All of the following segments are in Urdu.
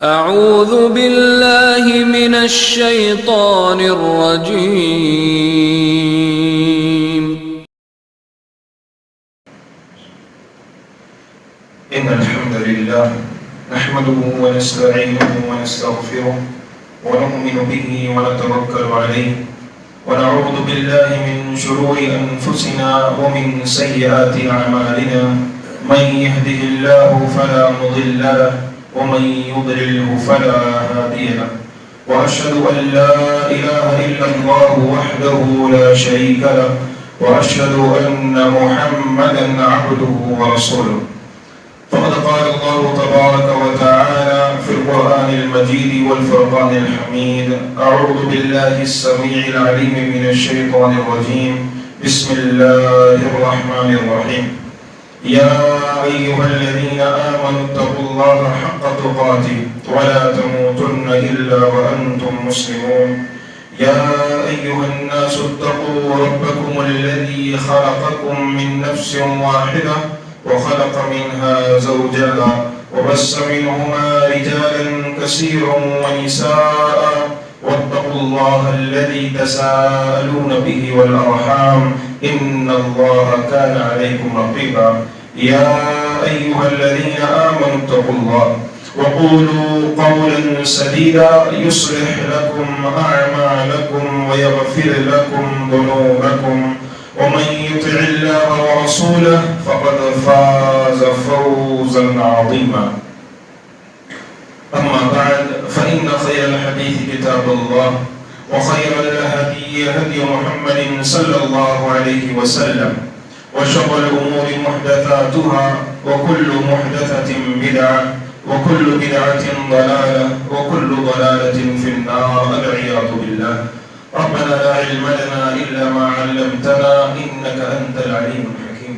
اعوذ باللہ من الشیطان الرجیم ان الحمد لله نحمده ونستعينه ونستغفره ونؤمن به ونتوكل عليه ونعوذ بالله من شرور انفسنا ومن سيئات اعمالنا من يهده الله فلا مضل له ومن يضلله فلا هادي له واشهد ان لا اله الا الله وحده لا شريك له واشهد ان محمدا عبده ورسوله فقد قال الله تبارك وتعالى في القرآن المجيد والفرقان الحميد أعوذ بالله السميع العليم من الشيطان الرجيم بسم الله الرحمن الرحيم يا أيها الذين آمنوا اتقوا الله حق تقاته ولا تموتن إلا وأنتم مسلمون يا أيها الناس اتقوا ربكم الذي خلقكم من نفس واحدة وخلق منها زوجها وبث منهما رجالا كثيرا ونساء واتقوا الله الذي تساءلون به والأرحام إن الله كان عليكم رقيبا يا أيها الذين آمنوا اتقوا الله وقولوا قولا سديدا يصلح لكم أعمالكم ويغفر لكم ذنوبكم ومن يطع الله ورسوله فقد فاز فوزا عظيما أما بعد فإن خير الحديث كتاب الله وخير الهدي هدي محمد صلى الله عليه وسلم وشر الأمور محدثاتها وكل محدثة بدعة وكل بدعة ضلالة وكل ضلالة في النار والعياذ بالله ربنا لا علم لنا إلا ما علمتنا إنك أنت العليم الحكيم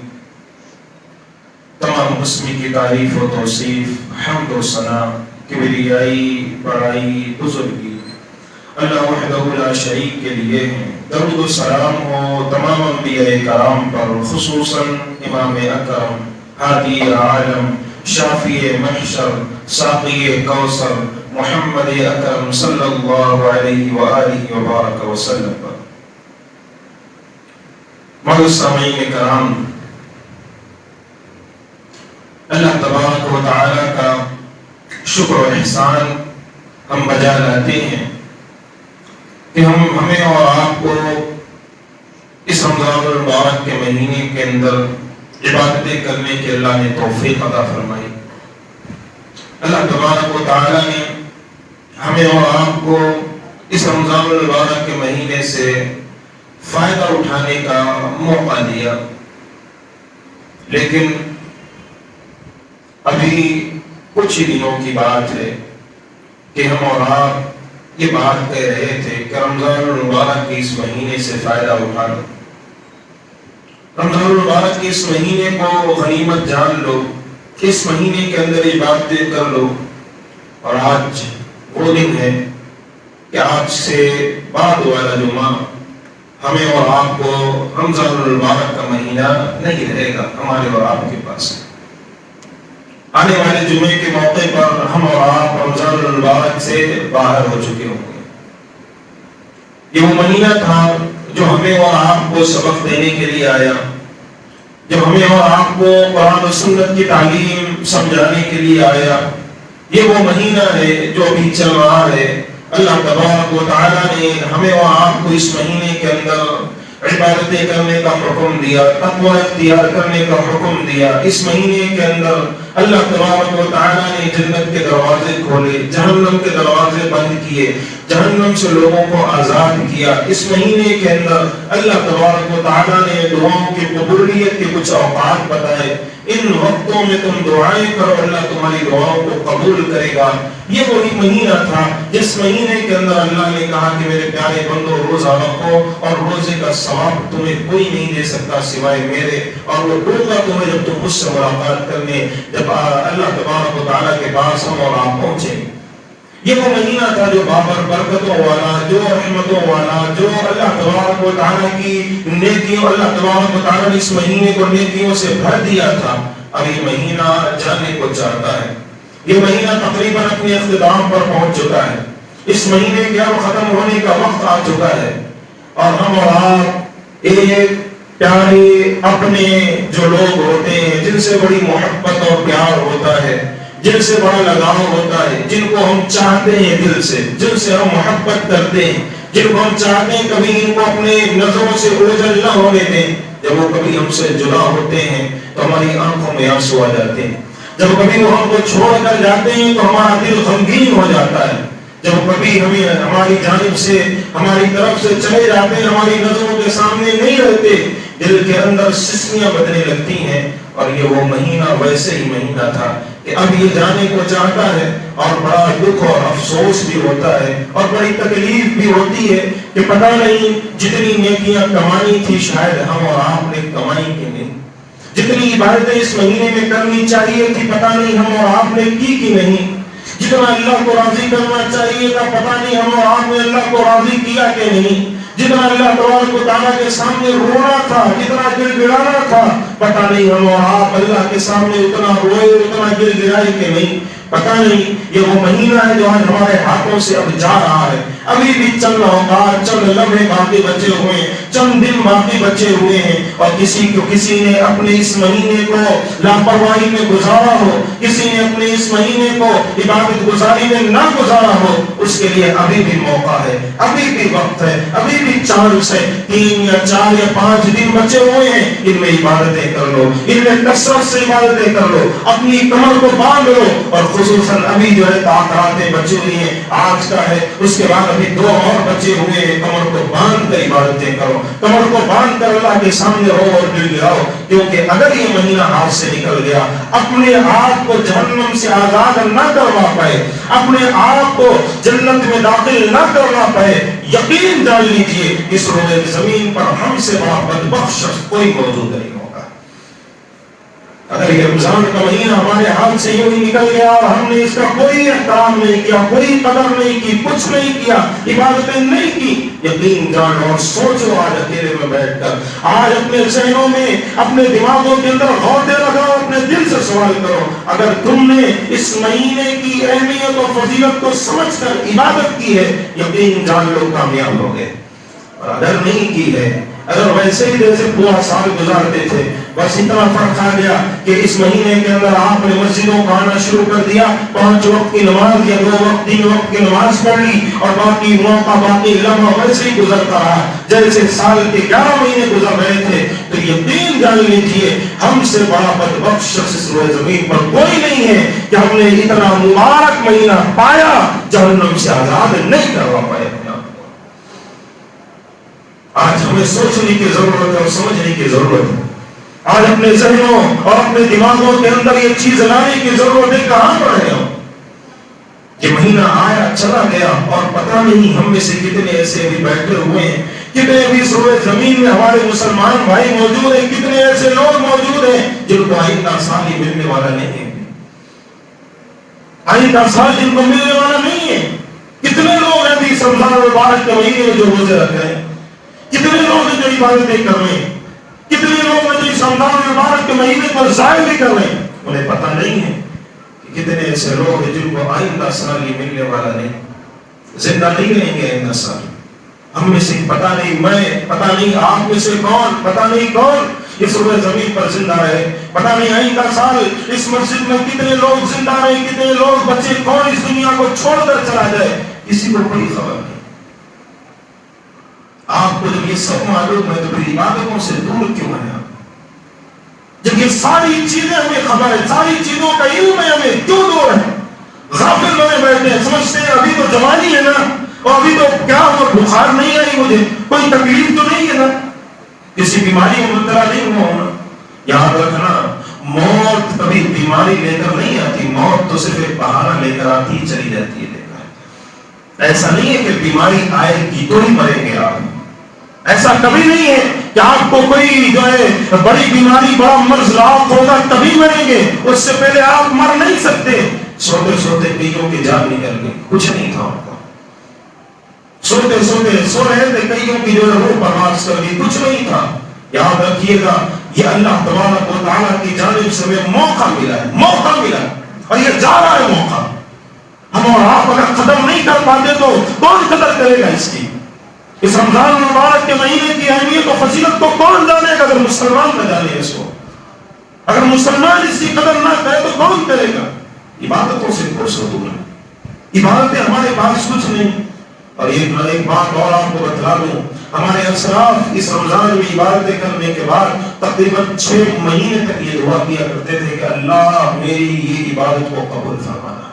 تمام قسمی کی تعریف و توصیف حمد و ثنا کبریائی بڑائی بزرگی اللہ وحدہ لا شریک کے لیے ہیں۔ درود و سلام ہو تمام انبیاء کرام پر، خصوصاً امام اکرم ہادی عالم شافی محشر ساقی کوثر محمد اکرم صلی اللہ علیہ وآلہ وبارک وسلم پر۔ معزز سامعین کرام، اللہ تبارک و تعالی کا شکر و احسان ہم بجا لاتے ہیں کہ ہمیں اور آپ کو اس رمضان المبارک کے مہینے کے اندر عبادتیں کرنے کے اللہ نے توفیق عطا فرمائی۔ اللہ تبارک و تعالی نے ہمیں اور آپ کو اس رمضان المبارک کے مہینے سے فائدہ اٹھانے کا موقع دیا، لیکن ابھی کچھ ہی دنوں کی بات ہے کہ ہم اور آپ یہ بات کہہ رہے تھے کہ رمضان المبارک کے اس مہینے سے فائدہ اٹھا لو، رمضان المبارک کے اس مہینے کو غنیمت جان لو، اس مہینے کے اندر عبادتیں کر لو۔ اور آج وہ دن ہے کہ آج سے بعد والا جمعہ ہمیں اور آپ کو رمضان المبارک کا مہینہ نہیں رہے گا ہمارے اور آپ کے پاس۔ آنے والے جمعے کے موقع پر ہم اور آپ رمضان المبارک سے باہر ہو چکے ہوں گے۔ یہ وہ مہینہ تھا جو ہمیں اور آپ کو سبق دینے کے لیے آیا، جب ہمیں اور آپ کو قرآن و سنت کی تعلیم سمجھانے کے لیے آیا۔ یہ وہ مہینہ ہے جو ابھی چل رہا ہے۔ اللہ تبارک و تعالی نے ہمیں اور آپ کو اس مہینے کے اندر عبادتیں کرنے کا حکم دیا، تقوی اختیار کرنے کا حکم دیا۔ اس مہینے کے اندر اللہ تبارک و تعالی نے جنت کے دروازے کھولے، جہنم کے دروازے بند کیے، جہنم سے لوگوں کو آزاد کیا۔ اس مہینے کے اندر اللہ تبارک و تعالی نے دعاؤں کی قبولیت کے کچھ اوقات بتائے۔ ان وقتوں میں تم دعائیں کرو، اللہ تمہاری دعاؤں کو قبول کرے گا۔ یہ وہی مہینہ تھا جس مہینے کے اندر اللہ نے کہا کہ میرے پیارے بندو روزہ رکھو، اور روزے کا ثواب تمہیں کوئی نہیں دے سکتا سوائے میرے، اور وہ دوں گا تمہیں جب تم مجھ سے ملاقات کرنے، جب اللہ تبارک و تعالیٰ کے پاس ہم اور آپ پہنچیں۔ یہ وہ مہینہ تھا جو بابر برکتوں والا، جو رحمتوں والا، جو اللہ تبارک و تعالیٰ کی نیکیوں، اللہ تبارک و تعالیٰ نے اس مہینے کو نیکیوں سے بھر دیا تھا۔ اب یہ مہینہ جانے کو چاہتا ہے، یہ مہینہ تقریباً اپنے اختتام پر پہنچ چکا ہے. اس مہینے کے اب ختم ہونے کا وقت آ چکا ہے اور ہم اور آپ ایک پیارے اپنے جو لوگ ہوتے ہیں جن سے بڑی محبت اور پیار ہوتا ہے، جن سے بڑا لگاؤ ہوتا ہے، جن کو ہم چاہتے ہیں دل سے، جن سے ہم محبت کرتے ہیں، جن کو ہم چاہتے ہیں کبھی ان کو اپنے نظروں سے اوجھل نہ ہونے دیں، جب وہ کبھی ہم سے جدا ہوتے ہیں تو ہماری آنکھوں میں آنسو آ جاتے ہیں. جب کبھی وہ ہم کو چھوڑ کر جاتے ہیں تو ہمارا دل غمگین ہو جاتا ہے. جب کبھی ہمیں ہماری جانب سے ہماری طرف سے چلے جاتے ہیں، ہماری نظروں کے سامنے نہیں رہتے، دل کے اندر سسکیاں بجنے لگتی ہیں. اور یہ وہ مہینہ ویسے ہی مہینہ تھا کہ اب یہ جانے کو چاہتا ہے اور بڑا دکھ اور افسوس بھی ہوتا ہے اور بڑی تکلیف بھی ہوتی ہے کہ پتہ نہیں جتنی نیکیاں کمانی تھی شاید ہم اور آپ نے کمائی کہ نہیں، جتنی عبادتیں اس مہینے میں کرنی چاہیے تھی پتہ نہیں ہم اور آپ نے کی نہیں، جتنا اللہ کو راضی کرنا چاہیے تھا پتہ نہیں ہم اور آپ نے اللہ کو راضی کیا کہ نہیں، جتنا اللہ تبارک و تعالیٰ کے سامنے رونا تھا، جتنا گر گرانا تھا، پتہ نہیں ہم اور آپ اللہ کے سامنے اتنا روئے اتنا گر گرائے کہ نہیں. پتہ نہیں یہ وہ مہینہ ہے جو آج ہمارے ہاتھوں سے اب جا رہا ہے. ابھی بھی چند اوقات چند لمحے باقی بچے ہوئے ہیں، چند دن باقی بچے ہوئے ہیں اور کسی نے اپنے اس مہینے کو لاپرواہی میں گزارا ہو، کسی نے اپنے اس مہینے کو عبادت گزاری میں نہ گزارا ہو، اس کے لیے ابھی بھی موقع ہے، ابھی بھی وقت ہے، ابھی بھی چانس ہے. 3 یا 4 یا 5 دن بچے ہوئے ہیں، ان میں عبادتیں کر لو، ان میں کثرت سے عبادتیں کر لو، اپنی کمر کو باندھ لو. اور خصوصاً ابھی جو ہے تاخراتیں بچی ہوئی ہیں، آج کا ہے، اس کے بعد ابھی 2 اور بچے ہوئے ہیں، کمر کو باندھ کر عبادتیں کرو، کمر کو باندھ کر اللہ کے سامنے رو اور دل گراؤ. کیونکہ اگر یہ مہینہ ہاتھ سے نکل گیا، اپنے آپ کو جہنم سے آزاد نہ کروا پائے، اپنے آپ کو جنت میں داخل نہ کروا پائے، یقین جان لیجئے اس روئے زمین پر ہم سے بڑا بدبخت شخص کوئی موجود نہیں ہوگا. اگر یہ رمضان کا مہینہ ہمارے ہاتھ سے یوں ہی نکل گیا اور ہم نے اس کا کوئی احترام نہیں کیا، کوئی قدر نہیں کی، کچھ نہیں کیا، عبادتیں نہیں کی، یقین جانو اور سوچو آج اکیلے میں بیٹھ کر، آج اپنے ذہنوں میں اپنے دماغوں کے اندر غور لگاؤ، اپنے دل سے سوال کرو، اگر تم نے اس مہینے کی اہمیت اور فضیلت کو سمجھ کر عبادت کی ہے، یقین جان لو کامیاب ہو گئے. اور اگر نہیں کی ہے، اگر ویسے ہی جیسے پورا سال گزارتے تھے، بس اتنا فرق آ گیا کہ اس مہینے کے اندر آپ نے مسجدوں کو آنا شروع کر دیا، 5 وقت کی نماز یا 2 وقت 3 وقت کی نماز پڑھ لی اور باقی موقع باقی لمحہ ویسے ہی گزرتا رہا جیسے سال کے 11 مہینے گزر رہے تھے، تو یقین جان لیجیے ہم سے بڑا بدبخت شخص اس روئے زمین پر کوئی نہیں ہے کہ ہم نے اتنا مبارک مہینہ پایا جہنم سے آزاد نہیں کروا پائے. آج ہمیں سوچنے کی ضرورت ہے اور سمجھنے کی ضرورت ہے. آج اپنے ذہنوں اور اپنے دماغوں کے اندر یہ چیز لانے کی ضرورت ہے. کہاں پر ہے ہم؟ یہ مہینہ آیا چلا گیا اور پتہ نہیں ہم میں سے کتنے ایسے بھی بیٹھے ہوئے ہیں، کتنے بھی سروے زمین میں ہمارے مسلمان بھائی موجود ہیں، کتنے ایسے لوگ موجود ہیں جن کو آئندہ سال ہی ملنے والا نہیں ہے، آئندہ سال جن کو ملنے والا نہیں ہے. کتنے لوگ ہیں بھی رمضان المبارک کے مہینے میں جو روزے رکھ رہے ہیں، کتنے لوگ ہیں جو عبادتیں کر رہے ہیں، کتنے لوگ ہیں جو اس رمضان المبارک کے مہینے پر ظاہر بھی کر رہے ہیں. انہیں پتہ نہیں ہے کہ کتنے ایسے لوگ ہیں جن کو آئندہ سال یہ ملنے والا نہیں، زندہ نہیں رہیں گے آئندہ سال. ہم میں سے پتہ نہیں، میں پتہ نہیں آپ میں سے کون، پتہ نہیں کون اس روئے زمین پر زندہ رہے، پتہ نہیں آئندہ سال اس مسجد میں کتنے لوگ زندہ رہے، کتنے لوگ بچے، کون اس دنیا کو چھوڑ کر چلا جائے، کسی کو کوئی خبر نہیں. آپ کو جب یہ سب معلوم ہے تو پھر عبادتوں سے دور کیوں ہیں آپ؟ جب یہ ساری چیزیں ہمیں خبر ہے، ساری چیزوں کا علم ہے، ہمیں کیوں دور ہے؟ غافل بنے بیٹھے ہیں، سمجھتے ہیں ابھی تو جوانی ہے نا، اور ابھی تو کیا ہوا، بخار نہیں آئی مجھے، کوئی تکلیف تو نہیں ہے نا، کسی بیماری میں مبتلا نہیں ہوا ہونا. یاد رکھنا موت کبھی بیماری لے کر نہیں آتی، موت تو صرف ایک بہانہ لے کر آتی چلی جاتی ہے. ایسا نہیں ہے کہ بیماری آئے گی تو ہی مریں گے آپ، ایسا کبھی نہیں ہے کہ آپ کو کوئی جو ہے بڑی بیماری بڑا مرض لاحق ہوگا تبھی مریں گے، اس سے پہلے آپ مر نہیں سکتے. سوتے سوتے کئیوں کی جان نکل گئی، کچھ نہیں تھا آپ کا، سوتے سوتے سو رہے تھے، کئیوں کی جو ہے روح پرواز کر گئی، کچھ نہیں تھا. یاد رکھیے گا یہ اللہ تبارک و تعالیٰ کی جانب سے ہمیں موقع ملا ہے، موقع ملا. اور یہ جا رہا ہے موقع. ہم اور آپ اگر قدر نہیں کر پاتے تو کون قدر کرے گا اس کی؟ اس رمضان المبارک کے مہینے کی اہمیت و فضیلت کو کون جانے گا اگر مسلمان نہ جانے اس کو؟ اگر مسلمان اس کی قدر نہ کرے تو کون کرے گا؟ عبادتوں سے فرصت ہونا. عبادتیں ہمارے پاس کچھ نہیں. اور ایک بات اور آپ کو بتلا دوں، ہمارے اسلاف اس رمضان میں عبادتیں کرنے کے بعد تقریباً 6 مہینے تک یہ دعا کیا کرتے تھے کہ اللہ میری یہ عبادت کو قبول فرمانا.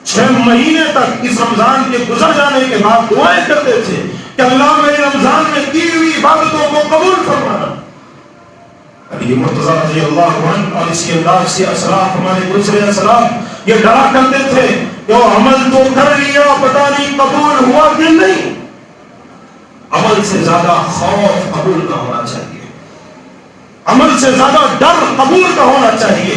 6 مہینے تک اس رمضان کے گزر جانے کے بعد دعائیں کرتے تھے کہ اللہ میرے رمضان میں کی ہوئی عبادتوں کو قبول فرمانا. علی مرتضیٰ رضی اللہ عنہ اور اسی انداز سے اسلاف ہمارے دوسرے اسلاف یہ ڈرا کرتے تھے کہ وہ عمل تو کر لیا پتہ نہیں قبول ہوا کہ نہیں. عمل سے زیادہ خوف قبول نہ ہونا چاہیے. عمل سے زیادہ ڈر قبول نہ ہونا چاہیے.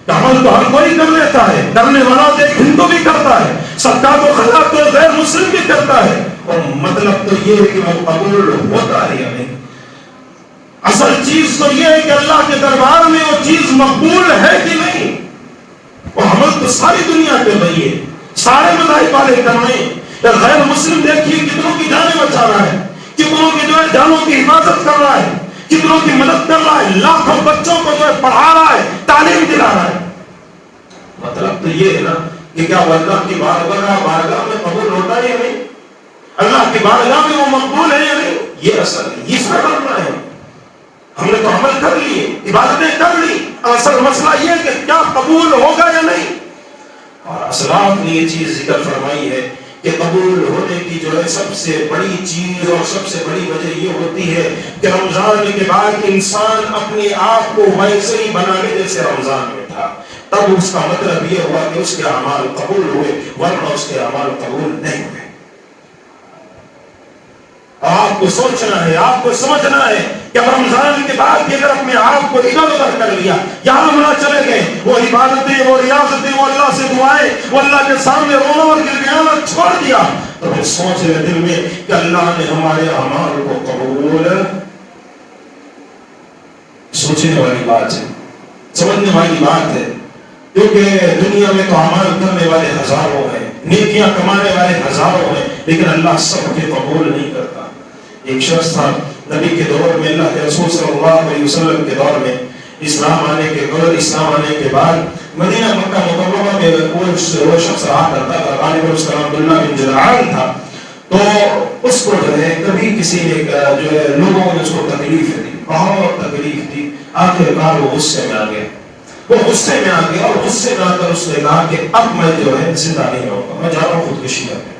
کہ عمل تو ہر کوئی کر لیتا ہے، کرنے والا تو ایک ہندو بھی کرتا ہے، صدقہ تو خیرات تو غیر مسلم بھی کرتا ہے، اور مطلب تو یہ ہے کہ وہ قبول ہوتا ہے یا نہیں. اصل چیز تو یہ ہے کہ اللہ کے دربار میں وہ چیز مقبول ہے کہ نہیں. وہ عمل تو ساری دنیا کر رہی ہے، سارے مذاہب والے کر رہے ہیں. غیر مسلم دیکھیے کتنوں کی جانیں بچا رہا ہے، کتنوں کی جو ہے جانوں کی حفاظت کر رہا ہے، کتنوں کی مدد کر رہا ہے، لاکھوں بچوں کو جو ہے پڑھا رہا ہے، تعلیم دلا رہا ہے. مطلب تو یہ ہے نا کہ کیا وہ اللہ کی بارگاہ میں قبول ہوتا ہے یا نہیں؟ اللہ کی بارگاہ میں وہ مقبول ہے یا نہیں؟ یہ اصل ہے، یہ سب کرنا ہے. ہم نے تو عمل کر لیے، عبادتیں کر لی، اصل مسئلہ یہ ہے کہ کیا قبول ہوگا یا نہیں. اور اسلاف نے یہ چیز ذکر فرمائی ہے کہ قبول ہونے کی جو ہے سب سے بڑی چیز اور سب سے بڑی وجہ یہ ہوتی ہے کہ رمضان کے بعد انسان اپنے آپ کو ویسے ہی بنا لے جیسے رمضان میں تھا. تب اس کا مطلب یہ ہوا کہ اس کے اعمال قبول ہوئے، ورنہ اس کے اعمال قبول نہیں ہوئے. آپ کو سوچنا ہے، آپ کو سمجھنا ہے کہ رمضان کے بعد اگر اپنے آپ کو ادھر ادھر کر لیا، یہاں وہاں چلے گئے، وہ عبادتیں، وہ ریاضتیں، وہ اللہ سے دعائیں، وہ اللہ کے سامنے رونا اور گڑگڑانا چھوڑ دیا، تو پھر سوچ لے دل میں کہ اللہ نے ہمارے اعمال کو قبول. سوچنے والی بات ہے، سمجھنے والی بات ہے، کیونکہ دنیا میں تو اعمال کرنے والے ہزاروں ہیں، نیکیاں کمانے والے ہزاروں ہیں، لیکن اللہ سب کے قبول نہیں کرتا. ایک شخص تھا نبی کے دور میں، اللہ کے رسول صلی اللہ علیہ وسلم کے دور میں، اسلام آنے کے بعد مدینہ مکہ مکرمہ میں وہ شخص رہا کرتا تھا. غالباً اس کا نام عبداللہ بن جدعان تھا. تو اس کو جو ہے کبھی کسی نے جو ہے لوگوں نے اس کو تکلیف دی، بہت تکلیف دی. آخرکار وہ غصے میں آ گیا، اور غصے میں آ کر اس نے کہا کہ اب میں جو ہے زندہ نہیں رہوں گا، میں جا رہا ہوں خودکشی کرنے.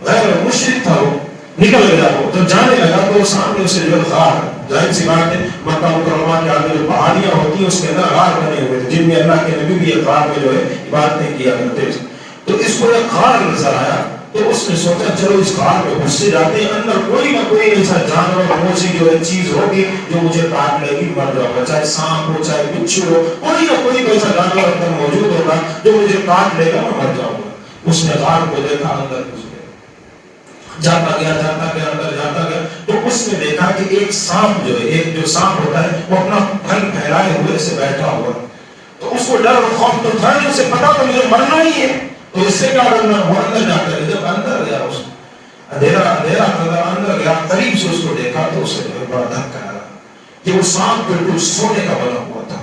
غیر مشرک تھا، وہ نکل گیا. وہ جب جانے لگا تو سامنے اسے جو غار، ظاہر سی بات ہے مکہ مکرمہ کے آگے جو پہاڑیاں ہوتی ہیں اس کے اندر غار بنے ہوئے تھے، جن میں اللہ کے نبی بھی ایک غار میں جو ہے عبادتیں کیا کرتے تھے. تو اس کو ایک غار نظر آیا تو اس نے سوچا چلو اس غار میں گھس سے جاتے ہیں، اندر کوئی نہ کوئی ایسا جانور موسی جو ہے چیز ہوگی جو مجھے کاٹ لے گی، مر جاؤں گا، چاہے سانپ ہو چاہے بچھو ہو، کوئی نہ کوئی ایسا جانور اندر موجود ہوگا جو مجھے کاٹ لے گا، میں مر جاؤں گا. اس نے غار کو دیکھا، اندر گھس گیا، جاتا گیا تو اس نے دیکھا کہ ایک سانپ جو ہے، ایک جو سانپ ہوتا ہے وہ اپنا پھن پھیلائے ہوئے سے بیٹھا ہوا. تو اس کو ڈر اور خوف تو تھا نہیں، اسے پتا تو مجھے مرنا ہی ہے، تو اس سے کیا ڈرنا. وہ اندر جا کر جب اندر گیا، اس اندھیرا اندر گیا، قریب سے اس کو دیکھا تو اسے بڑا دھکا آیا کہ وہ سانپ بالکل سونے کا بنا ہوا تھا،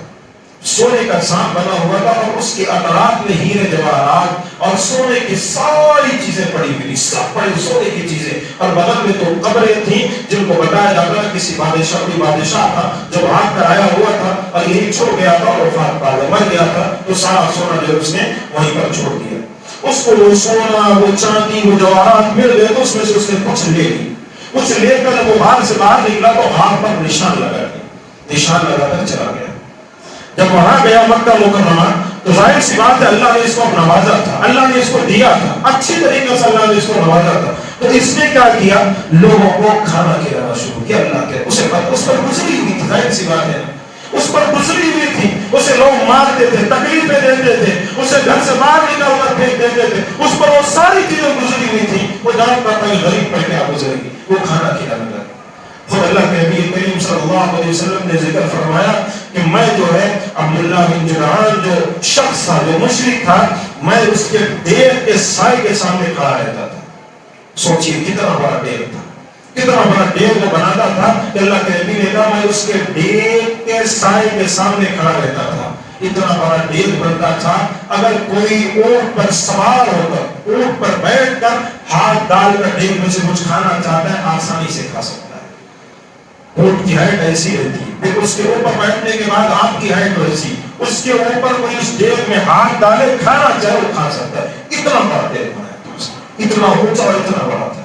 سونے کا سانپ بنا ہوا تھا، اور اس کے اطراف میں ہیرے جواہرات اور سونے کی ساری چیزیں پڑی ہوئی، سب پڑی سونے کی چیزیں. اور بغل میں تو قبریں تھیں جن کو بتایا جاتا ہے کسی بادشاہ تھا جو بھاگ کر آیا ہوا تھا اور یہی چھوڑ گیا تھا اور وفات پا گیا، مر گیا تھا. تو سارا سونا جو اس نے وہیں پر چھوڑ دیا. اس کو وہ سونا، وہ چاندی، وہ جواہرات مل گئے تو اس میں سے اس نے کچھ لے لی. کچھ لے کر وہ باہر سے باہر نکلا تو ہاتھ پر نشان لگا کر چلا گیا. جب وہاں گیا مکہ مکرمہ تو ظاہر سی بات ہے اللہ نے اس کو نوازا تھا، اللہ نے اس کو دیا تھا، اچھی طریقے سے اللہ نے اس کو نوازا تھا. تو اس نے کیا کیا، لوگوں کو کھانا کھلانا شروع کیا. اللہ کے اس پر گزری ہوئی تھی، ظاہر سی بات ہے اس پر گزری ہوئی تھی. اسے لوگ مارتے تھے، تکلیفیں دیتے تھے، اسے گھر سے باہر نکال کر پھینک دیتے تھے. اس پر وہ ساری چیزیں گزری ہوئی تھی. وہ جانتا تھا کہ غریب پر کیا گزرے گی، وہ کھانا کھلانے لگا. خود اللہ کے نبی کریم صلی اللہ علیہ وسلم نے ذکر فرمایا کہ میں جو ہے عبداللہ بن جدعان جو شخص تھا، جو مشرک تھا، میں اس کے ڈیر کے سائے کے سامنے کھڑا رہتا تھا۔ سوچیے کتنا بڑا ڈیر تھا، کتنا بڑا ڈیر وہ بناتا تھا کہ اللہ کے نبی نے کہا میں اس کے ڈیر کے سائے کے سامنے کھڑا رہتا تھا۔ اتنا بڑا ڈیر بنتا تھا، اگر کوئی اونٹ پر سوار ہو کر، اونٹ پر بیٹھ کر ہاتھ ڈال کر ڈیر میں سے کچھ کھانا چاہتا ہے آسانی سے کھا سکتا ہے۔ اونٹ کی ہائٹ ایسی رہتی ہے، پھر اس کے اوپر بیٹھنے کے بعد آپ کی ہائٹ ویسی، اس کے اوپر کوئی اس ڈیر میں ہاتھ ڈالے کھانا چاہے وہ کھا سکتا ہے۔ اتنا بڑا ڈیر بنایا تھا اس نے، اتنا اونچا اور اتنا بڑا تھا۔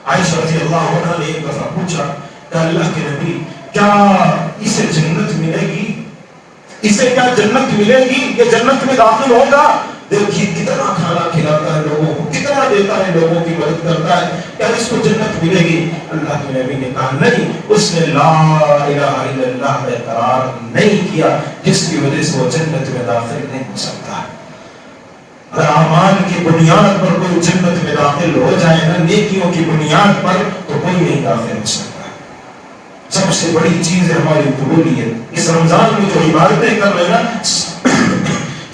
عائشہ رضی اللہ عنہا نے ایک دفعہ پوچھا کہ اللہ کے نبی کیا اسے جنت ملے گی؟ اسے کیا جنت ملے گی؟ یہ جنت میں داخل ہوگا؟ دیکھیے کتنا کھانا کھلاتا ہے لوگوں کو، کتنا دیتا ہے، لوگوں کی مدد کرتا ہے، کیا اس کو جنت ملے گی؟ اللہ کے نبی نے کہا نہیں، اس نے لا الہ الا اللہ کا اقرار نہیں کیا، جس کی وجہ سے وہ جنت میں داخل نہیں ہو سکتا۔ اگر اعمال کی بنیاد پر کوئی جنت میں داخل ہو جائے نا، نیکیوں کی بنیاد پر، تو کوئی نہیں داخل ہو سکتا۔ سب سے بڑی چیز ہے ہماری قبولیت۔ اس رمضان میں جو عبادتیں کر رہے ہیں نا،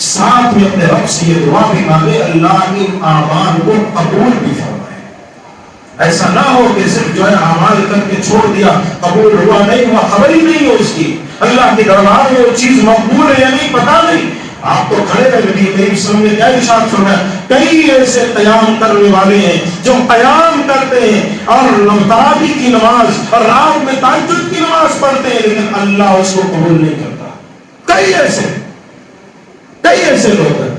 ساتھ میں اپنے رب سے یہ دعا بھی مانگے اللہ ان اعمال کو قبول بھی فرمائے۔ ایسا نہ ہو کہ صرف جو ہے اعمال کر کے چھوڑ دیا، قبول ہوا نہیں ہوا، خبر ہی نہیں ہو اس کی، اللہ کے دربار میں وہ چیز مقبول ہے یا نہیں پتہ نہیں۔ آپ تو کھڑے ہیں، نبی کریم صلی اللہ علیہ وسلم نے کیا ارشاد فرمایا، کئی ایسے قیام کرنے والے ہیں جو قیام کرتے ہیں اور تراویح کی نماز اور رات میں تہجد کی نماز پڑھتے ہیں، لیکن اللہ اس کو قبول نہیں کرتا۔ کئی ایسے لوگ ہیں۔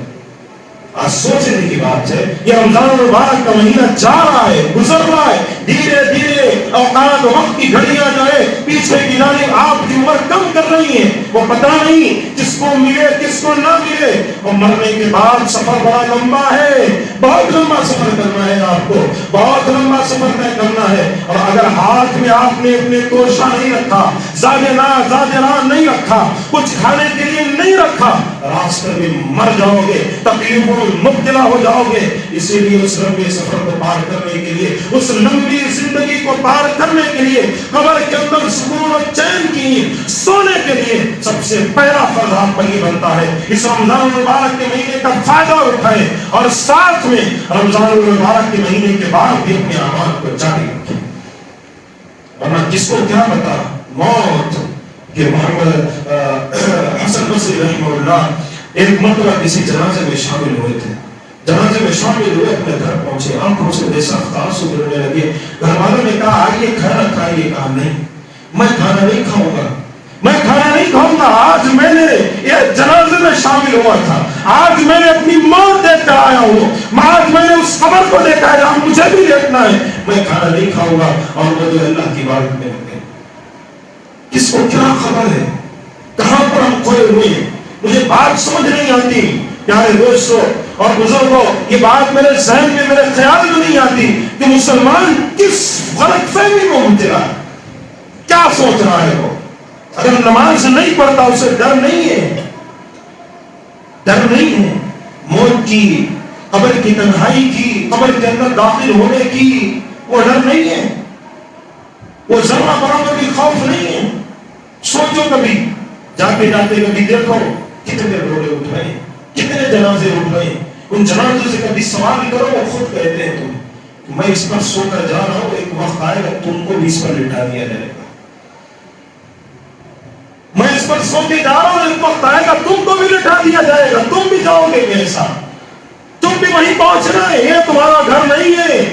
آج سوچنے کی بات ہے، یہ رمضان المبارک کا مہینہ جا رہا ہے، گزر رہا ہے، دھیرے دھیرے اوقات وقت کی گھڑیاں جو ہے پیچھے کی جانب آپ کی عمر کم کر رہی ہیں۔ وہ پتہ نہیں کس کو ملے کس کو نہ ملے، اور مرنے کے بعد سفر بڑا لمبا ہے، بہت لمبا سفر کرنا ہے، آپ کو بہت لمبا سفر طے کرنا ہے۔ اور اگر ہاتھ میں آپ نے اپنے توشہ نہیں رکھا، زادران نہیں رکھا، کچھ کھانے کے لیے نہیں رکھا، راستے میں مر جاؤ گے، تکلیفوں میں مبتلا ہو جاؤ گے۔ اسی لیے اس لمبے سفر کو پار کرنے کے لیے، اس لمبی زندگی کو پار کرنے کے لیے، قبر کے اندر سکون اور چین کی سونے کے لیے سب سے پہلا فرض آپ پر یہ بنتا ہے، اس رمضان المبارک کے مہینے کا فائدہ اٹھائیں، اور ساتھ میں رمضان المبارک کے مہینے کے بعد بھی اپنے اعمال کو جاری رکھیں۔ ورنہ کس کو کیا پتا موت کہ محمد حسن بصری رحمہ اللہ ایک مرتبہ کسی جنازے میں شامل ہوئے تھے، جنازے میں شامل ہوئے، اپنے گھر پہنچے، آنکھوں سے بے سخت آنسو گرنے لگے۔ گھر والوں نے کہا آئیے کھانا کھائیے، کہا نہیں میں کھانا نہیں کھاؤں گا، میں کھانا نہیں کھاؤں گا، آج میں نے یہ جنازے میں شامل ہوا تھا، آج میں نے اپنی موت دیکھ کر آیا ہوں، آج میں نے اس قبر کو دیکھا ہے جہاں مجھے بھی دیکھنا ہے، میں کھانا نہیں کھاؤں گا۔ اور وہ جو اللہ کی بات میں لگے، کس کو کیا خبر ہے کہاں پر ہم کھوئے ہوئے ہیں؟ مجھے بات سمجھ نہیں آتی پیارے دوستوں اور بزرگوں، یہ بات میرے ذہن میں میرے خیال میں نہیں آتی کہ مسلمان کس غلط فہمی میں مبتلا ہے، کیا سوچ رہا ہے وہ؟ اگر نماز نہیں پڑھتا اسے ڈر نہیں ہے، ڈر نہیں ہے موت کی، قبر کی تنہائی کی، قبر کے اندر داخل ہونے کی، وہ ڈر نہیں ہے، وہ ذرہ برابر بھی خوف نہیں ہے۔ سوچو کبھی جاتے جاتے کبھی دیکھو کتنے روڑے اٹھ رہے ہیں، کتنے جنازے اٹھ رہے ہیں، ان جنازوں سے کبھی سوال کرو، وہ خود کہتے ہیں تم میں اس پر سو کر جا رہا ہوں، ایک وقت آئے گا تم کو بھی اس پر لٹا دیا جائے گا، میں اس پر سو کے جا رہا ہوں، ایک وقت آئے گا تم کو بھی لٹا دیا جائے گا، تم بھی جاؤ گے میرے ساتھ، تم بھی وہیں پہنچنا ہے، یہ تمہارا گھر نہیں ہے،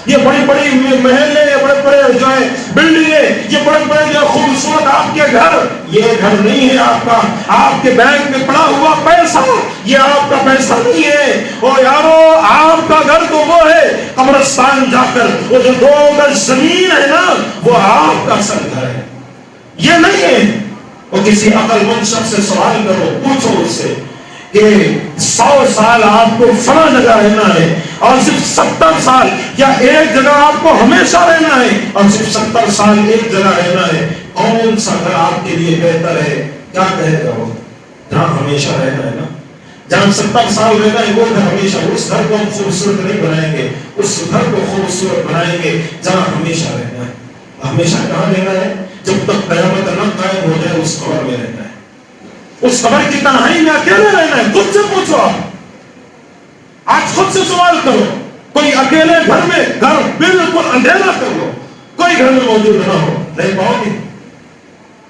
یہ بڑی بڑی محلے، یہ بڑے بڑے جو ہے بلڈنگیں، یہ بڑے بڑے جو خوبصورت آپ کے گھر، یہ گھر نہیں ہے آپ کا، آپ کے بینک میں پڑا ہوا پیسہ یہ آپ کا پیسہ نہیں ہے۔ او یارو، آپ کا گھر تو وہ ہے قبرستان جا کر وہ جو 2 گز زمین ہے نا، وہ آپ کا اصل گھر ہے، یہ نہیں ہے۔ اور کسی عقل مند شخص سے سوال کرو، پوچھو اس سے کہ 100 سال آپ کو فلاں جگہ رہنا ہے اور صرف 70 سال یا ایک جگہ آپ کو ہمیشہ رہنا ہے اور صرف 70 سال ایک جگہ رہنا ہے، کون سا گھر آپ کے لیے بہتر ہے؟ کیا کہے گا وہ؟ جہاں ہمیشہ رہنا ہے نا، جہاں 70 سال رہنا ہے وہ گھر ہمیشہ، اس گھر کو ہم خوبصورت نہیں بنائیں گے، اس گھر کو خوبصورت بنائیں گے جہاں ہمیشہ رہنا ہے۔ ہمیشہ کہاں رہنا ہے؟ جب تک قیامت نہ قائم ہو جائے اس قبر میں رہنا ہے۔ اس قبر کی تنہائی میں اکیلے رہنا ہے. خود سے پوچھو, آج خود سے سوال کرو. کوئی اکیلے گھر میں, گھر بالکل اندھیرا کر لو, کوئی گھر میں موجود نہ ہو, رہ پاؤ گے؟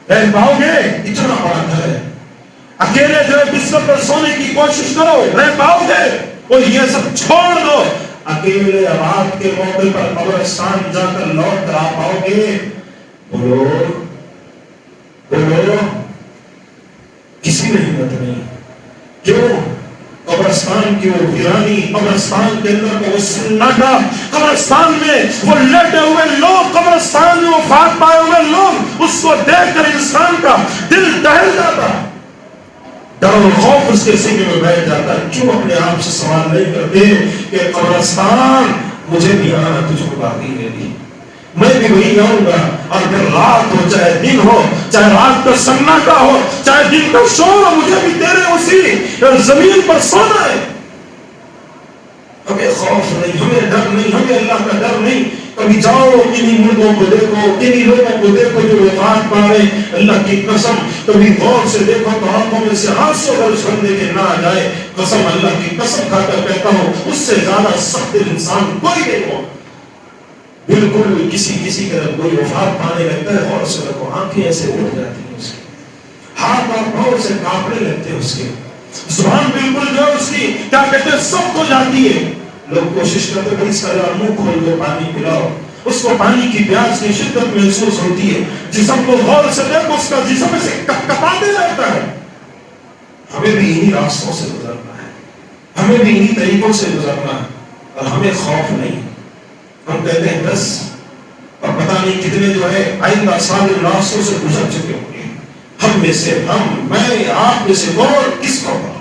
رہ پاؤ گے؟ اتنا بڑا گھر ہے. اکیلے جو ہے بستر پر سونے کی کوشش کرو, رہ پاؤ گے؟ اور یہ سب چھوڑ دو, اکیلے رات کے موقع پر قبرستان جا کر لوٹ کر آ پاؤ گے؟ بولو بولو. کسی میں ہمت نہیں. کیوں؟ قبرستان کی وہ ویرانی, قبرستان کے اندر کا وہ سناٹا, قبرستان میں وہ لیٹے ہوئے لوگ, قبرستان میں وفات پائے ہوئے لوگ, اس کو دیکھ کر انسان کا دل دہل جاتا, ڈر و خوف اس کے سینے میں بیٹھ جاتا ہے. کیوں اپنے آپ سے سوال نہیں کرتے کہ قبرستان مجھے بھی آنا تجھ کو باقی ہے نہیں, میں بھی وہی آؤں گا, اور پھر رات ہو چاہے دن ہو, چاہے رات کا سناٹا ہو چاہے دن کا شور ہو, مجھے بھی تیرے اسی زمین پر سونا ہے. ہمیں خوف نہیں, ہمیں ڈر نہیں, ہمیں اللہ کا ڈر نہیں. کبھی جاؤ کنہیں مردوں کو دیکھو, کنہیں لوگوں کو دیکھو جو وفات پا رہے, اللہ کی قسم کبھی غور سے دیکھو تو آنکھوں میں سے آنسو اگر اس بندے کے نہ آ جائے, قسم اللہ کی قسم کھا کر کہتا ہوں اس سے زیادہ سخت انسان کوئی نہیں ہو. بالکل کسی کا کوئی وفات پانے لگتا ہے اور اس کو آنکھیں ایسے اٹھ جاتی ہیں, اس کے ہاتھ اور پاؤں سے کانپنے لگتے ہیں, اس کے زبان بالکل جو اس کی کیا کہتے ہیں سب کو جاتی ہے. لوگ کوشش کرتے ہیں اس کا منہ کھول دو, پانی پلاؤ, اس کو پانی کی پیاس کی شدت محسوس ہوتی ہے. جسم کو غور سے دیکھو, اس کا جسم سے کپکپانے لگتا ہے. ہمیں بھی انہی راستوں سے گزرنا ہے, ہمیں بھی انہی طریقوں سے گزرنا ہے, اور ہمیں خوف نہیں. ہم کہتے ہیں بس, اور پتہ نہیں کتنے جو ہے آئندہ سال راستوں سے گزر چکے ہوں گے. ہم میں سے ہم, میں, آپ میں سے کون کس کو پڑھا.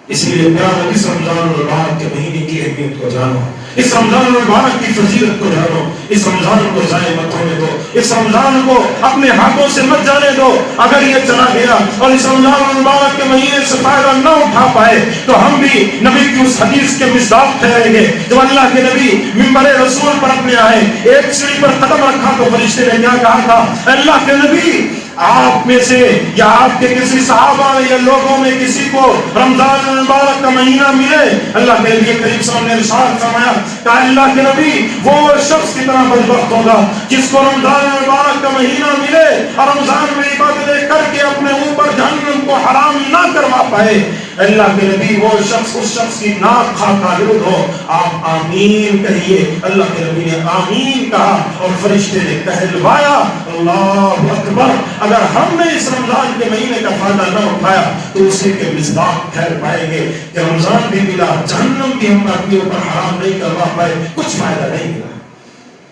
اس لیے پیارو اس رمضان المبارک کے مہینے کی اہمیت کو جانو, اس رمضان المبارک کی فضیلت کو جانو, اس رمضان کو ضائع مت ہونے دو, اس رمضان کو اپنے ہاتھوں سے مت جانے دو. اگر یہ چلا گیا اور اس رمضان المبارک کے مہینے سے فائدہ نہ اٹھا پائے تو ہم بھی نبی کی اس حدیث کے مصداق ٹھہریں گے جو اللہ کے نبی منبر رسول پر اپنے آئے, ایک سیڑھی پر قدم رکھا تو فرشتے نے کیا کہا تھا, اللہ کے نبی آپ میں سے یا آپ کے کسی صحابہ یا لوگوں میں کسی کو رمضان المبارک کا مہینہ ملے, اللہ کے نبی کریم صلی اللہ علیہ وسلم نے ارشاد فرمایا کہ اللہ کے نبی وہ شخص کی طرح بدبخت ہوگا جس کو رمضان المبارک کا مہینہ ملے اور رمضان میں عبادتیں کر کے اپنے اوپر جہنم کو حرام نہ کروا پائے. اللہ کے نبی وہ شخص اس شخص کی ناک کھا کالود ہو. آپ آمین کہیے. اللہ کے نبی نے آمین کہا اور فرشتے نے کہلوایا اللہ اکبر. اگر ہم نے اس رمضان کے مہینے کا فائدہ نہ اٹھایا تو اسی کے مصداق ٹھہر پائیں گے کہ رمضان بھی ملا, جہنم بھی ہم اپنے اوپر حرام نہیں کروا پائے, کچھ فائدہ نہیں ملا.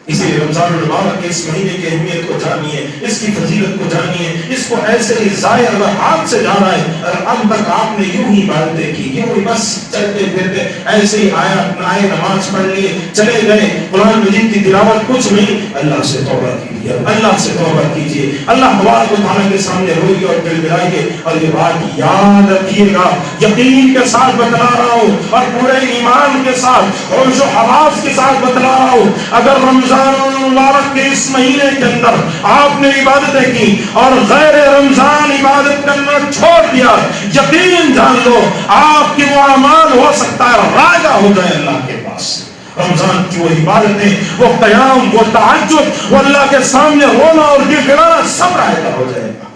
اسی لیے رمضان المبارک کے اس مہینے کی اہمیت کو جانیے, اس کی فضیلت کو جانیے. اس کو ایسے ہی ضائع اگر ہاتھ سے جا رہا ہے, اور اب تک آپ نے یوں ہی عبادتیں کی, یوں ہی بس چلتے پھرتے ایسے ہی آئے نماز پڑھ لیے چلے گئے, قرآن مجید کی تلاوت کچھ نہیں, اللہ سے توبہ کیجیے, اللہ سے توبہ کیجیے. اللہ تبارک و تعالیٰ کے سامنے روئیے اور گڑگڑائیے. اور یہ بات یاد رکھیے گا, یقین کے ساتھ بتلا رہا ہوں اور پورے ایمان کے ساتھ اور جو حواس کے ساتھ بتلا رہا ہوں, اگر رمضان المبارک کے اس مہینے کے اندر آپ نے عبادتیں کی اور غیر رمضان عبادت کرنا چھوڑ دیا, یقین جان لو آپ کی وہ اعمال ہو سکتا ہے راجع ہو جائے اللہ کے پاس. رمضان کی وہ عبادتیں, وہ قیام, وہ تہجد, وہ اللہ کے سامنے رونا اور گر گڑانا سب راجع ہو جائے گا.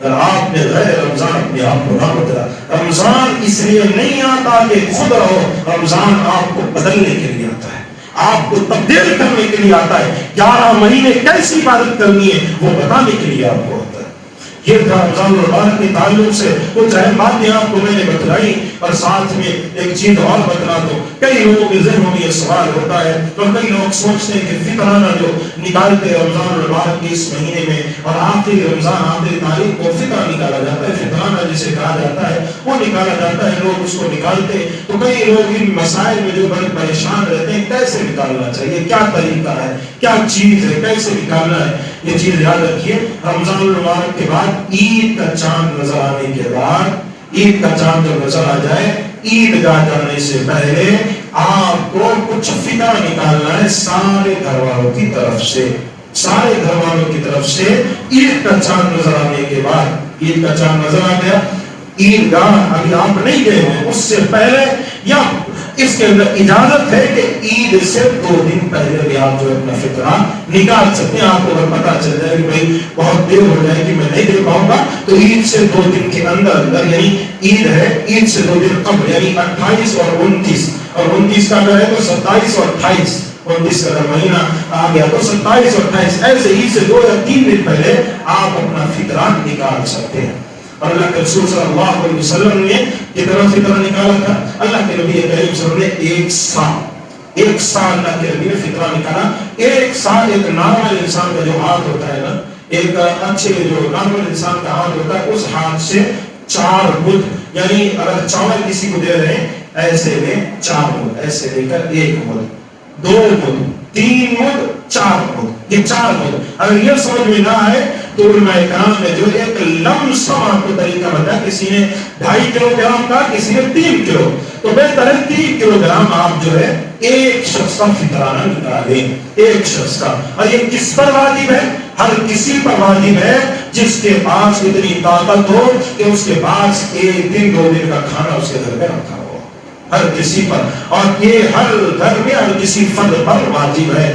اگر آپ نے غیر رمضان اپنے آپ کو نہ بدلا. رمضان اس لیے نہیں آتا کہ خود رہو, رمضان آپ کو بدلنے کے لیے آتا ہے, آپ کو تبدیل کرنے کے لیے آتا ہے. 11 مہینے کیسی عبادت کرنی ہے وہ بتانے کے لیے آپ کو ہوتا ہے. یہ تھا رمضان المبارک کے تعلق سے کچھ اہم باتیں آپ کو میں نے بتلائی. اور ساتھ میں ایک چیز اور بتلا دو. کئی لوگوں کے ذہنوں میں یہ سوال ہوتا ہے اور کئی لوگ سوچتے ہیں کہ فطرانہ جو نکالتے رمضان المبارک کے اس مہینے میں اور آخری رمضان آخری تاریخ کو فطرہ نکالا جاتا ہے, فطرانہ جسے کہا جاتا ہے وہ نکالا جاتا ہے, لوگ اس کو نکالتے. تو کئی لوگ ان مسائل میں جو بڑے پریشان رہتے ہیں کیسے نکالنا چاہیے, کیا طریقہ ہے, کیا چیز ہے, کیسے نکالنا ہے. یہ چیز یاد رکھیے, رمضان المبارک کے بعد عید کا چاند نظر آنے کے بعد, عید کا چاند جب نظر آ جائے, عید گاہ جانے سے پہلے آپ کو کچھ فطرہ نکالنا ہے سارے گھر والوں کی طرف سے. سارے گھر والوں کی طرف سے عید کا چاند نظر آنے کے بعد عید کا چاند نظر آ گیا، عید گاہ ابھی آپ نہیں گئے ہیں، اس سے پہلے یا اس کے اندر اجازت ہے کہ عید سے 2 دن پہلے بھی آپ جو اپنا فطرہ نکال سکتے ہیں. آپ کو اگر پتا چل جائے کہ بھائی بہت دیر ہو جائے کہ میں نہیں دے پاؤں گا، تو عید سے 2 دن کے اندر یعنی عید ہے، عید سے 2 دن قبل یعنی 28 اور 29 کا اگر ہے تو 27 اور 28، 29 کا مہینہ آ گیا تو 27 اور 28 ایسے عید سے 2 یا 3 دن پہلے آپ اپنا فطرہ نکال سکتے ہیں. اور اللہ کے رسول صلی اللہ علیہ وسلم نے کتنا فطرہ نکالا تھا؟ اللہ کے نبی کریم صلی اللہ علیہ وسلم نے 1 سا اللہ کے نبی نے فطرہ نکالا. 1 سا ایک نارمل انسان کا جو ہاتھ ہوتا ہے نا، ایک اچھے جو نارمل انسان کا ہاتھ ہوتا ہے، اس ہاتھ سے 4 مد، یعنی اگر چاول کسی کو دے رہے ہیں ایسے میں 4 مد، ایسے لے کر 1 مد، 2 مد، 3 مد، 4 مد، یہ 4 مد. اگر یہ سمجھ میں نہ آئے تو علماء کرام نے جو ایک لمسم آپ کو طریقہ بتایا، کسی نے 2.5 کلو گرام کا، کسی نے 3 کلو، تو بہتر ہے 3 کلو گرام آپ جو ہے ایک شخص کا فطرانہ نکالیں، ایک شخص کا. اور یہ کس پر واجب ہے؟ ہر کسی پر واجب ہے جس کے پاس اتنی طاقت ہو کہ اس کے پاس 1 دن 2 دن کا کھانا اس کے گھر میں رکھا ہو، ہر کسی پر. اور یہ ہر گھر میں ہر کسی فرد پر واجب ہے.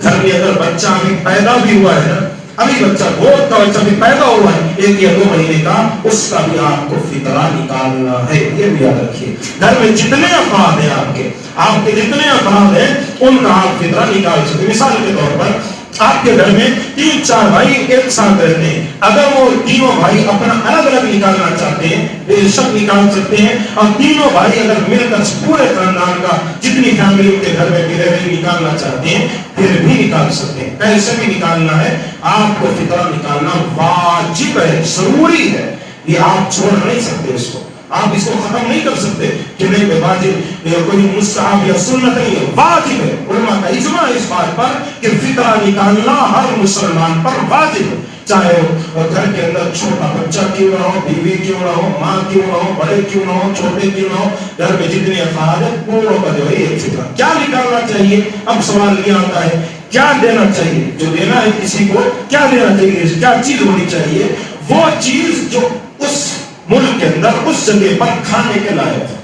گھر میں اگر بچہ ابھی پیدا بھی ہوا ہے نا، ابھی بچہ گود کا بچہ بھی پیدا ہوا ہے 1 یا 2 مہینے کا، اس کا بھی آپ کو فطرہ نکالنا ہے. یہ بھی یاد رکھیے. گھر میں جتنے افراد ہیں آپ کے جتنے افراد ہیں ان کا آپ فطرہ نکال سکتے. مثال کے طور پر آپ کے گھر میں 3-4 بھائی ایک ساتھ رہتے ہیں، اگر وہ تینوں بھائی اپنا الگ الگ نکالنا چاہتے ہیں بے شک نکال سکتے ہیں. اور تینوں بھائی اگر مل کر پورے خاندان کا جتنی فیملی کے گھر میں ملے ہوئے نکالنا چاہتے ہیں پھر بھی نکال سکتے ہیں. کیسے بھی نکالنا ہے، آپ کو فطرہ نکالنا واجب ہے، ضروری ہے. یہ آپ چھوڑ نہیں سکتے، اس کو آپ اس کو ختم نہیں کر سکتے کہ نہیں واجب کوئی مستحب یا سنت نہیں ہے، واجب ہے. علماء کا اجماع اس بات پر کہ فطرہ نکالنا ہر مسلمان پر واجب ہے، چاہے وہ گھر کے اندر چھوٹا بچہ کیوں نہ ہو، بیوی کیوں نہ ہو، ماں کیوں نہ ہو، بڑے کیوں نہ ہو، چھوٹے کیوں نہ ہو، گھر میں جتنے افراد ہیں پوروں کا جو ہے یہ فطرہ. کیا نکالنا چاہیے؟ اب سوال یہ آتا ہے کیا دینا چاہیے؟ جو دینا ہے کسی کو کیا دینا چاہیے؟ کیا چیز ہونی چاہیے؟ وہ چیز جو اس ملک کے اندر اس جگہ پر کھانے کے لائق ہے.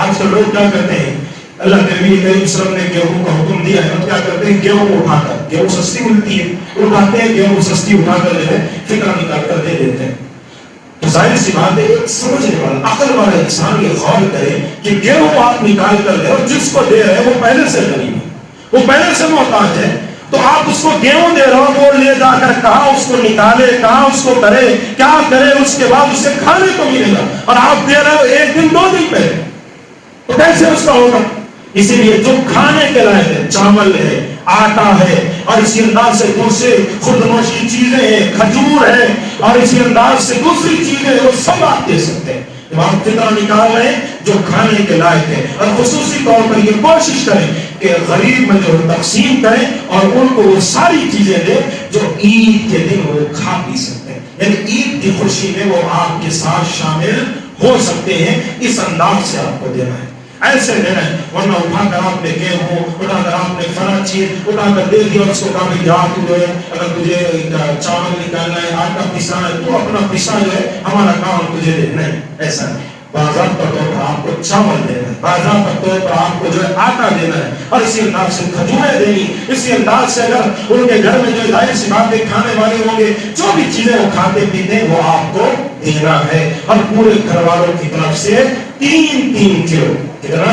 آج کل لوگ کیا کرتے ہیں، اللہ کے نبی کریم صلی اللہ علیہ وسلم نے گیہوں کا حکم دیا ہے، کیا کرتے ہیں گیہوں اٹھا کر، گیہوں سستی ملتی ہے، اٹھاتے ہیں گیہوں سستی اٹھا کر جو ہے فطرہ نکال کر دے دیتے ہیں. تو ظاہر سی بات ہے ایک سمجھنے والا عقل والا انسان یہ غور کرے کہ گیہوں آپ نکال کر دے اور جس کو دے رہے وہ پہلے سے غریب ہے، وہ پہلے سے محتاج ہے، تو آپ اس کو گیہوں دے رہے ہو، وہ لے جا کر کہاں اس کو نکالے، کہاں اس کو کرے، کیا کرے، اس کے بعد اسے کھانے کو ملے گا، اور آپ دے رہے ہو 1 دن 2 دن پہ، تو کیسے اس کا ہوگا؟ اسی لیے جو کھانے کے لائق ہے، چاول ہے، آٹا ہے، اور اسی انداز سے دوسرے خودنوشی چیزیں ہیں، کھجور ہے، اور اسی انداز سے دوسری چیزیں وہ سب آپ دے سکتے ہیں. جب آپ فطرہ نکال رہے ہیں جو کھانے کے لائق ہے، اور خصوصی طور پر یہ کوشش کریں کہ غریب میں جو تقسیم کریں اور ان کو وہ ساری چیزیں دیں جو عید کے دن وہ کھا پی سکتے ہیں، یعنی عید کی خوشی میں وہ آپ کے ساتھ شامل ہو سکتے ہیں. اس انداز سے آپ کو دینا ہے، ایسے دینا ہے. ورنہ اٹھا کر آپ نے گیہوں، اٹھا کر آپ نے فلاں چیز اٹھا کر دے دیا، اس کو کہا کہ جا تو جو ہے اگر تجھے چاول نکالنا ہے، آٹا پسانا ہے، تو اپنا پسا جو ہے ہمارا کام تجھے دے. نہیں، ایسا نہیں. باضابطہ طور پر آپ کو چاول دینا ہے، باضابطہ طور پر آپ کو جو ہے آٹا دینا ہے، اور اسی انداز سے کھجوریں دینی. اسی انداز سے اگر ان کے گھر میں جو ظاہر سی باتیں کھانے والے ہوں گے، جو بھی چیزیں وہ کھاتے پیتے ہیں وہ آپ کو دینا ہے. اور پورے گھر والوں کی طرف سے 3 کلو، کتنا؟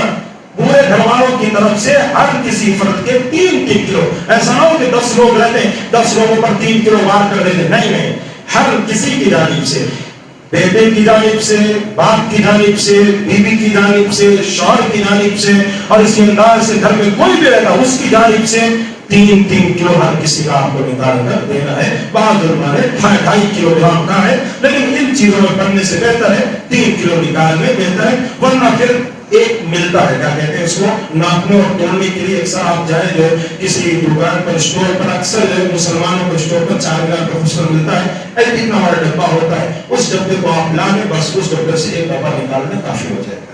پورے گھر والوں کی طرف سے ہر کسی فرد کے 3 کلو. ایسا نہ ہو کہ 10 لوگ رہتے ہیں 10 لوگوں پر 3 کلو وار کر دیتے. نہیں، ہر کسی کی جانب سے، بیٹے کی جانب سے، باپ کی جانب سے، بیوی کی جانب سے، شوہر کی جانب سے، اور اسی انداز سے گھر میں کوئی بھی رہتا اس کی جانب سے 3 کلو ہر کسی کا آپ کو نکال کر دینا ہے. بعض علماء نے 2.5 کلو گرام کا ہے، لیکن ان چیزوں میں پڑھنے سے بہتر ہے 3 کلو نکالنے بہتر ہے. ورنہ پھر ایک ملتا ہے، کیا کہتے ہیں اس کو، ناپنے اور تولنے کے لیے. اکثر آپ جائیں جو کسی دکان پر، اسٹور پر، اکثر جو مسلمانوں کو اسٹور پر 4 گرام کا خشک ملتا ہے، اتنا ہمارا ڈبہ ہوتا ہے، اس ڈبے کو آپ لا لیں، بس اس ڈبے سے ایک ڈبہ نکالنا کافی ہو جائے گا.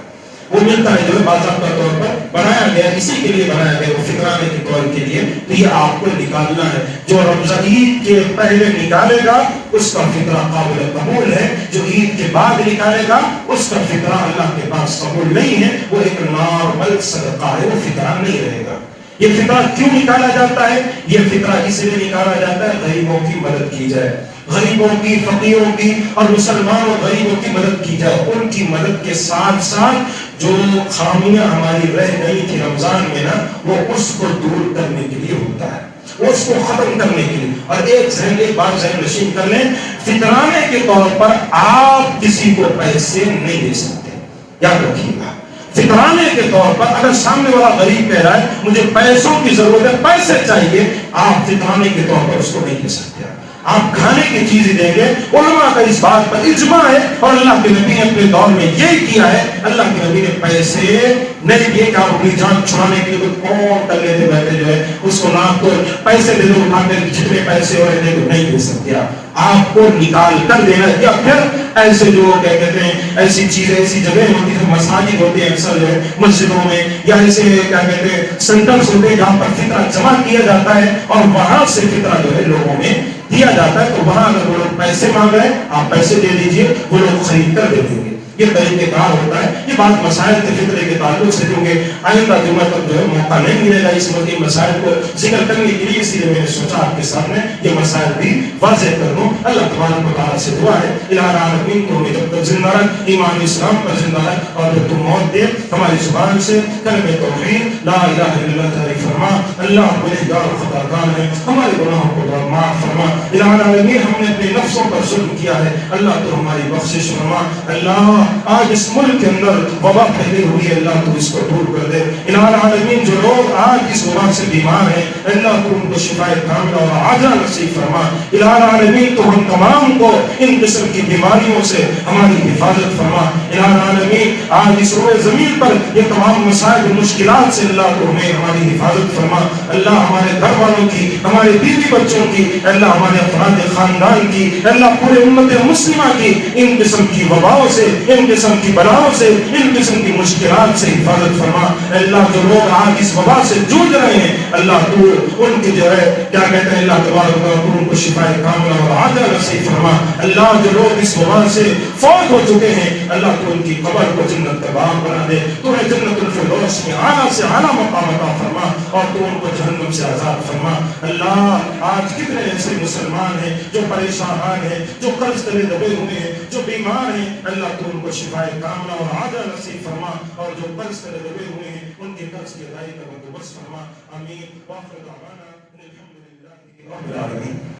وہ ملتا ہے جو ہے باضابطہ طور پر بنایا گیا اسی کے لیے بنایا گیا وہ فطرانے کے طور کے لیے. تو یہ آپ کو نکالنا ہے. جو رمضان عید کے پہلے نکالے گا اس کا فطرہ قابل قبول ہے. جو عید کے بعد نکالے گا اس کا فطرہ اللہ کے پاس قبول نہیں ہے. وہ ایک نارمل صدقہ ہے, وہ فطرہ نہیں رہے گا. یہ فطرہ کیوں نکالا جاتا ہے؟ یہ فطرہ اس لیے نکالا جاتا ہے غریبوں کی مدد کی جائے, غریبوں کی, فقیروں کی اور مسلمان اور غریبوں کی مدد کی جائے. ان کی مدد کے ساتھ ساتھ جو خامیاں ہماری رہ گئی تھی رمضان میں نا, وہ اس کو دور کرنے کے لیے ہوتا ہے, اس کو ختم کرنے کے لیے. اور ایک بات ذہن نشین کر لیں, فطرانے کے طور پر آپ کسی کو پیسے نہیں دے سکتے, یاد رکھیے گا. فطرانے کے طور پر اگر سامنے والا غریب کہہ رہا ہے مجھے پیسوں کی ضرورت ہے, پیسے چاہیے, آپ فطرانے کے طور پر اس کو نہیں دے سکتے. آپ کھانے کی چیزیں دیں گے. علماء کا اس بات پر اجماع ہے اور اللہ کے نبی نے اپنے دور میں یہی کیا ہے. اللہ کے نبی نے پیسے نہیں دیے کہ آپ اپنی جان چھڑانے کے لیے کون کر لیتے بیٹھے جو ہے اس کو ناپ تو پیسے دے دو, اٹھا کر جتنے پیسے ہو رہے تھے نہیں دے سکتے. آپ کو نکال کر دینا. یا پھر ایسے جو کیا کہتے ہیں ایسی چیزیں, ایسی جگہ ہوتی ہے, مساجد ہوتے ہیں اکثر جو ہے مسجدوں میں, یا ایسے کیا کہتے ہیں سینٹرز ہوتے ہیں جہاں پر فطرہ جمع کیا جاتا ہے اور وہاں سے فطرہ جو ہے لوگوں میں دیا جاتا ہے. تو وہاں اگر وہ لوگ پیسے مانگ رہے ہیں آپ پیسے دے دیجئے, وہ لوگ خرید کر دے دیں گے. یہ طریقہ کار ہوتا ہے. یہ بات مسائل کے فطرے کے تعلق سے کیونکہ آئندہ جمعہ تک جو ہے موقع نہیں ملے گا اس وقت مسائل کو ذکر کرنے کے لیے, اس لیے میں نے سوچا آپ کے سامنے یہ مسائل بھی واضح کر دوں. اللہ تبارک و تعالیٰ سے دعا ہے الہ العالمین کو ہمیں جب تک زندہ رکھ, ایمان اسلام پر زندہ رکھ, اور جب تم موت دے ہماری زبان سے کلمہ توحید لا الہ الا اللہ جاری فرما. اللہ گنہگار و خطا کار ہے, ہمارے گناہوں کو معاف فرما. الہ العالمین ہم نے اپنے نفسوں پر ظلم کیا ہے, اللہ تو ہماری بخشش فرما. اللہ آج اس ملک کے اندر وبا پھیلی ہوئی ہے, اللہ تو اس کو دور کر دے. الہ العالمین جو لوگ آج اس وبا سے بیمار ہیں اللہ تو ان کو شفائے کاملہ اور عاجلہ نصیب فرما. الہ العالمین تو ہم تمام کو ان قسم کی بیماریوں سے ہماری حفاظت فرما. الہ العالمین آج اس روئے زمین پر یہ تمام مسائل مشکلات سے اللہ تو ہمیں ہماری حفاظت فرما. اللہ ہمارے گھر والوں کی, ہمارے بیوی بچوں کی, اللہ ہمارے افراد خاندان کی, اللہ پورے امت مسلمہ کی ان قسم کی وباؤں سے, ان قسم کی بلاؤں سے, ان قسم کی مشکلات سے حفاظت فرما. اللہ جو لوگ آج اس وبا سے جوجھ رہے ہیں اللہ تو ان کی جو ہے کیا کہتے ہیں اللہ تبارک و تعالیٰ ان کو شفائے کاملہ اور عاجلہ نصیب فرما. اللہ جو لوگ اس وبا سے فوت ہو چکے ہیں اللہ تو ان کی قبر کو جنت کا باغ بنا دے. تو انہیں جنت الفردوس میں اعلیٰ سے اعلیٰ مقام عطا فرما اور تو ان کو جہنم سے آزاد فرما. اللہ آج کتنے ایسے مسلمان ہیں جو پریشان ہیں, جو قرض تلے دبے ہوئے ہیں, جو بیمار ہیں, اللہ تو ان کو شفائے کاملہ اور عاجلہ نصیب فرما. اور جو قرض تلے دبے ہوئے ہیں ان کے قرض کی ادائیگی کا بندوبست فرما. آمین. وآخر دعوانا الحمدللہ رب العالمین.